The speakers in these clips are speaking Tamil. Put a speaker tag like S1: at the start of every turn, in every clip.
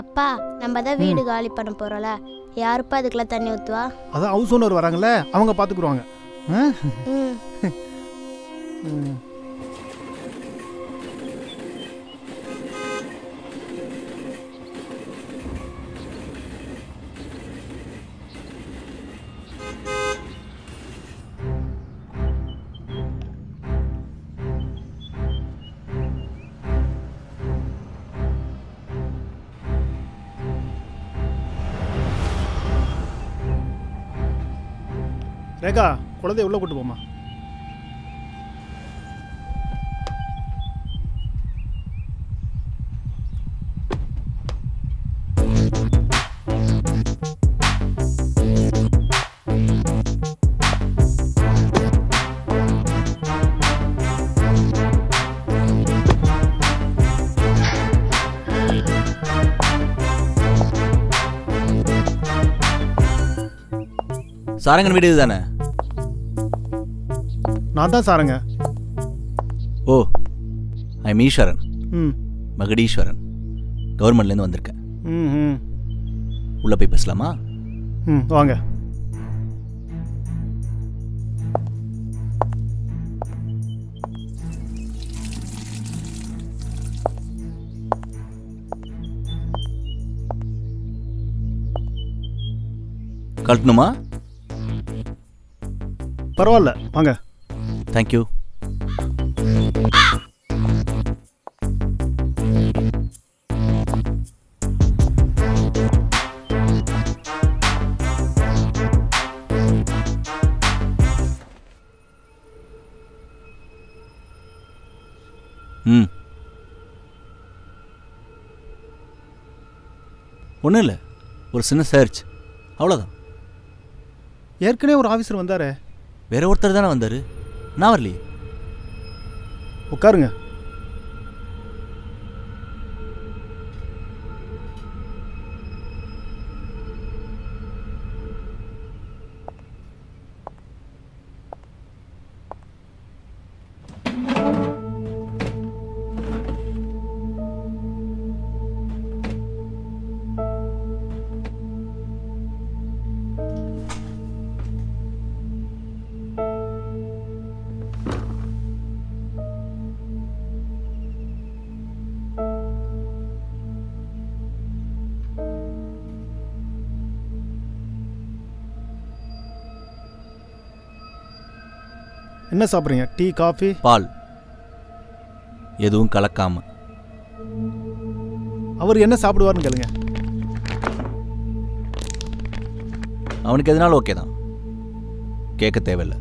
S1: அப்பா நம்ம தான் வீடு காலி பண்ண போறோம்ல, யாருப்பா அதுக்கெல்லாம் தண்ணி ஊத்துவா?
S2: அதான் ஹவுஸ் ஓனர் வராங்கல்ல, அவங்க பார்த்துக்குருவாங்க.
S1: ம்
S2: ரேகா, குழந்தைய உள்ள கூட்டு போமா.
S3: சாரங்கன் வீடு இதுதானே?
S2: நான் தான் சாரங்க.
S3: ஓ, ஐம் ஈஸ்வரன்,
S2: ம்
S3: மகுடீஸ்வரன். கவர்மெண்ட்லேருந்து வந்திருக்கேன்.
S2: ம் ம்
S3: உள்ளே போய் பேசலாமா?
S2: ம் வாங்க.
S3: கழட்டணுமா?
S2: பரவாயில்ல, வாங்க.
S3: தேங்க்யூ. ம், ஒன்றும் இல்லை, ஒரு சின்ன சர்ச், அவ்வளோதான்.
S2: ஏற்கனவே ஒரு ஆஃபீஸர் வந்தாரே.
S3: வேற ஒருத்தர் தானே வந்தார், நான் வரலையே.
S2: உட்காருங்க. என்ன சாப்பிட்றீங்க? Tea, coffee?
S3: பால், எதுவும் கலக்காம.
S2: அவர் என்ன சாப்பிடுவார்னு கேளுங்க.
S3: அவனுக்கு எதனாலும் ஓகே தான், கேட்க தேவையில்லை.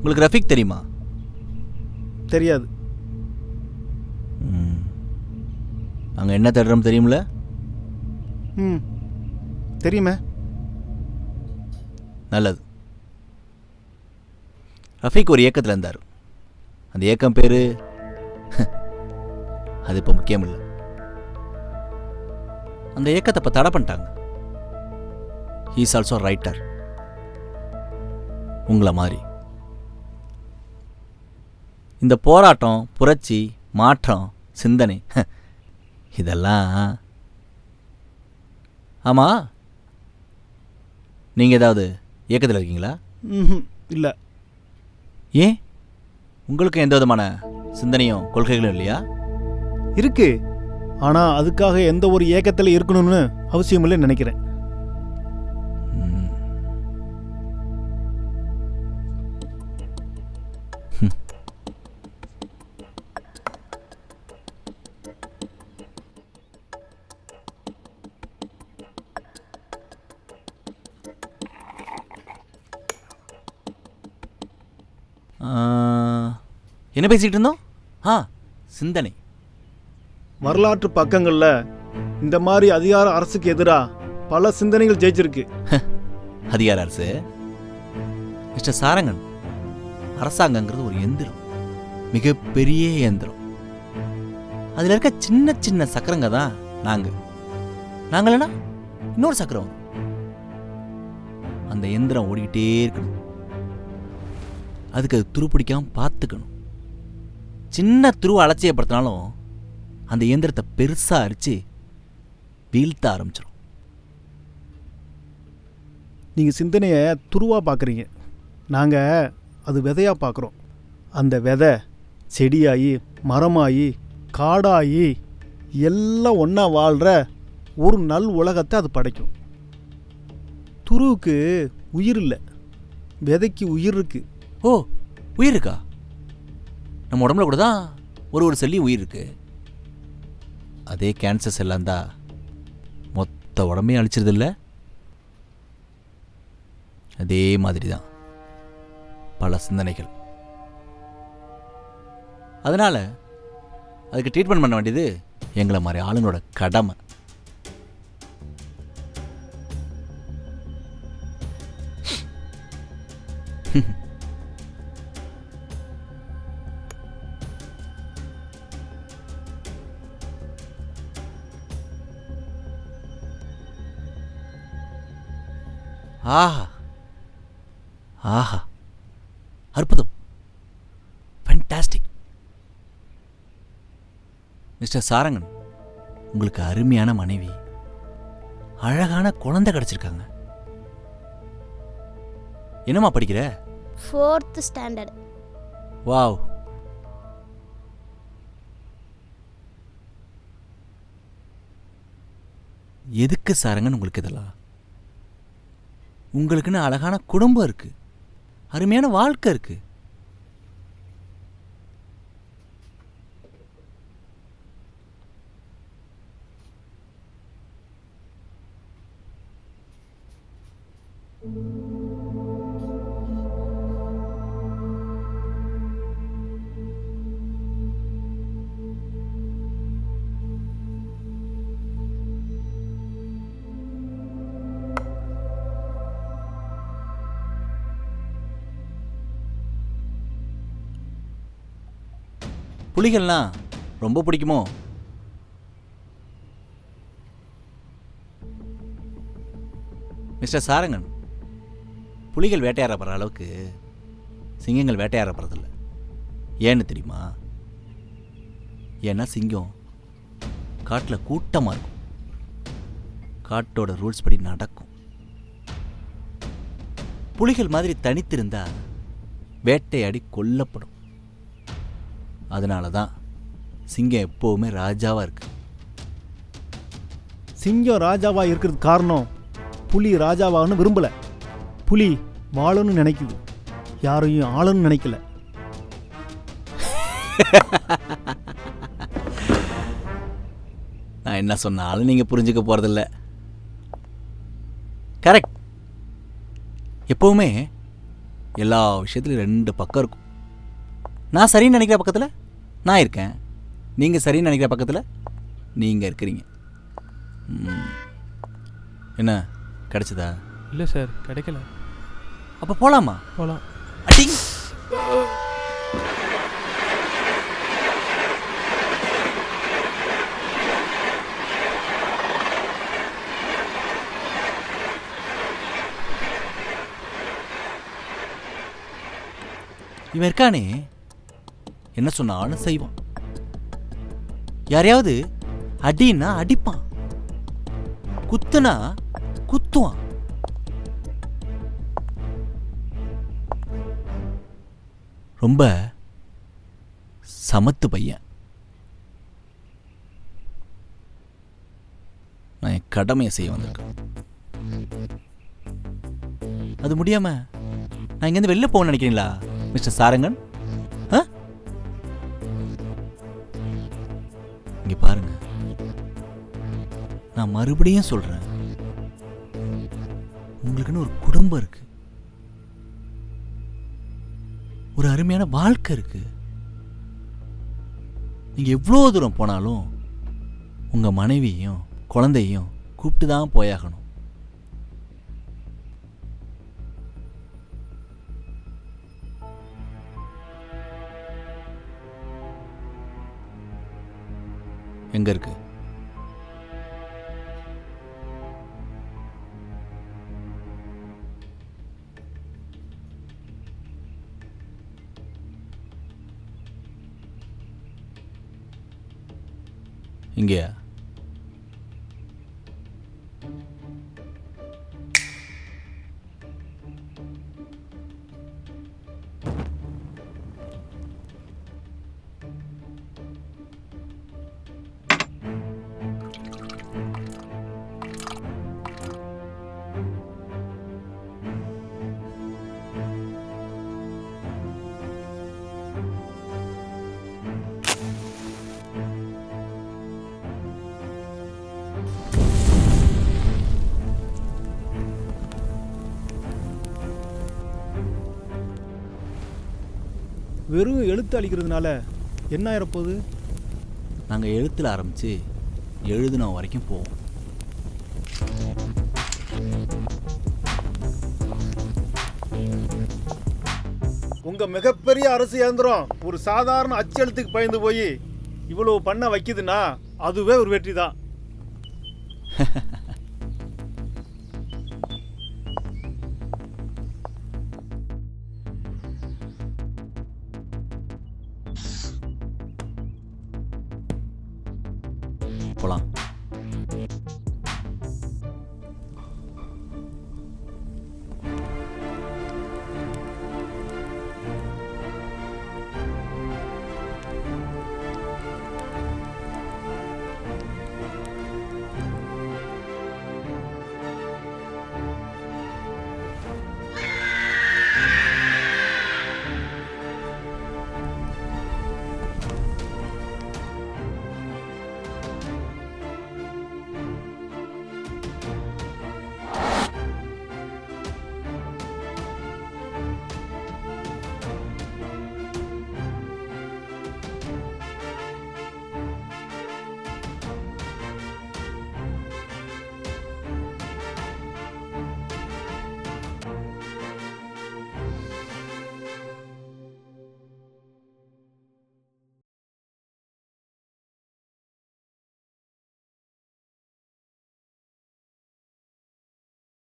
S3: உங்களுக்கு ரஃபிக் தெரியுமா?
S2: தெரியாது.
S3: அங்கே என்ன தேடுறோம் தெரியுமில்ல?
S2: ம் தெரியுமே.
S3: நல்லது. ரஃபிக் ஒரு இயக்கத்தில் இருந்தார். அந்த இயக்கம் பேர் அது இப்போ முக்கியம் இல்லை. அந்த இயக்கத்தை இப்போ தடை பண்ணிட்டாங்க. ஹீ இஸ் ஆல்சோ ரைட்டர், உங்களை மாதிரி. இந்த போராட்டம், புரட்சி, மாற்றம், சிந்தனை இதெல்லாம். ஆமாம், நீங்கள் ஏதாவது இயக்கத்தில் இருக்கீங்களா?
S2: ம் இல்லை.
S3: ஏன், உங்களுக்கு எந்த விதமான சிந்தனையும் கொள்கைகளும் இல்லையா?
S2: இருக்கு, ஆனால் அதுக்காக எந்த ஒரு இயக்கத்தில் இருக்கணும்னு அவசியம் இல்லைன்னு நினைக்கிறேன்.
S3: என்ன பேசிகிட்டு இருந்தோம்? சிந்தனை.
S2: வரலாற்று பக்கங்களில் இந்த மாதிரி அதிகார அரசுக்கு எதிராக பல சிந்தனைகள் ஜெயிச்சிருக்கு.
S3: அதிகார அரசு மிஸ்டர் சாரங்கன், அரசாங்கங்கிறது ஒரு எந்திரம், மிகப்பெரிய இயந்திரம். அதில் இருக்க சின்ன சின்ன சக்கரங்க தான் நாங்களா இன்னொரு சக்கரம். அந்த எந்திரம் ஓடிக்கிட்டே இருக்கணும். அதுக்கு அது துருப்பிடிக்காம பார்த்துக்கணும். சின்ன துருவ அலட்சியப்படுத்தினாலும் அந்த இயந்திரத்தை பெருசா அரிச்சு வீழ்த்த ஆரம்பிச்சிடும்.
S2: நீங்கள் சிந்தனையை துருவாக பார்க்குறீங்க, நாங்கள் அது விதையாக பார்க்குறோம். அந்த விதை செடியாகி மரமாகி காடாகி எல்லாம் ஒன்றா வாழ்கிற ஒரு நல் உலகத்தை அது படைக்கும். துருவுக்கு உயிர் இல்லை, விதைக்கு உயிர் இருக்கு.
S3: ஓ, உயிர் இருக்கா? நம்ம உடம்புல கூட தான் ஒரு செல்லி உயிர் இருக்கு. அதே கேன்சர் செல்லாம் தான் மொத்த உடம்பையும் அழிச்சிருது இல்லை? அதே மாதிரி தான் பல சிந்தனைகள். அதனால அதுக்கு ட்ரீட்மெண்ட் பண்ண வேண்டியது எங்களை மாதிரி ஆளுங்களோட கடமை. ஆஹா ஆஹா, அற்புதம், ஃபேண்டாஸ்டிக். மிஸ்டர் சாரங்கன், உங்களுக்கு அருமையான மனைவி, அழகான குழந்தை கிடைச்சிருக்காங்க. என்னம்மா படிக்கிற?
S1: 4th standard.
S3: வாவ். எதுக்கு சாரங்கன் உங்களுக்கு இதெல்லாம்? உங்களுக்குன்னு அழகான குடும்பம் இருக்கு, அருமையான வாழ்க்கை இருக்கு. புலிகள்லாம் ரொம்ப பிடிக்குமோ? மிஸ்டர் சாரங்கன், புலிகள் வேட்டையாடப்படுற அளவுக்கு சிங்கங்கள் வேட்டையாடப்படுறதில்ல. ஏன்னு தெரியுமா? ஏன்னா சிங்கம் காட்டில் கூட்டமாக இருக்கும், காட்டோட ரூல்ஸ் படி நடக்கும். புலிகள் மாதிரி தனித்திருந்தா வேட்டையாடி கொல்லப்படும். அதனால தான் சிங்கம் எப்போவுமே ராஜாவாக இருக்கு.
S2: சிங்கம் ராஜாவாக இருக்கிறதுக்கு காரணம் புலி ராஜாவாகனு விரும்பலை. புலி வாழணும்னு நினைக்குது, யாரையும் ஆளணும்னு நினைக்கல.
S3: நான் என்ன சொன்னாலும் நீங்கள் புரிஞ்சுக்க போகிறதில்ல. கரெக்ட். எப்போவுமே எல்லா விஷயத்துலையும் 2 பக்கம் இருக்கும். நான் சரின்னு நினைக்கிற பக்கத்தில் நான் இருக்கேன், நீங்கள் சரின்னு நினைக்கிற பக்கத்தில் நீங்கள் இருக்கிறீங்க. என்ன கிடைச்சதா?
S4: இல்லை சார், கிடைக்கல.
S3: அப்போ போகலாமா?
S4: போகலாம்.
S3: அடி. இவன் இருக்கானே, என்ன சொன்னாலும் செய்வான். யாரையாவது அடின்னா அடிப்பான், குத்துனா குத்துவான். ரொம்ப சமத்து பையன். நான் என் கடமையை செய்ய வந்திருக்கேன். அது முடியாம நான் இங்கேருந்து வெளில போகணும்னு நினைக்கிறீங்களா மிஸ்டர் சாரங்கன்? இங்க பாருங்க, நான் மறுபடியும் சொல்றேன், உங்களுக்குன்னு ஒரு குடும்பம் இருக்கு, ஒரு அருமையான வாழ்க்கை இருக்கு. நீங்க எவ்வளோ தூரம் போனாலும் உங்க மனைவியையும் குழந்தையும் கூப்பிட்டு தான் போயாகணும். எங்க இருக்கு? இங்கேயா?
S2: வெறும் எழுத்து அழிக்கிறதுனால என்ன ஆயிரப்போகுது?
S3: நாங்கள் எழுத்தில் ஆரம்பித்து எழுதுன வரைக்கும் போவோம்.
S2: உங்க மிகப்பெரிய அரசு இயந்திரம் ஒரு சாதாரண அச்செழுத்துக்கு பயந்து போய் இவ்வளவு பண்ண வைக்குதுன்னா அதுவே ஒரு வெற்றி தான்.
S3: போகலாம்.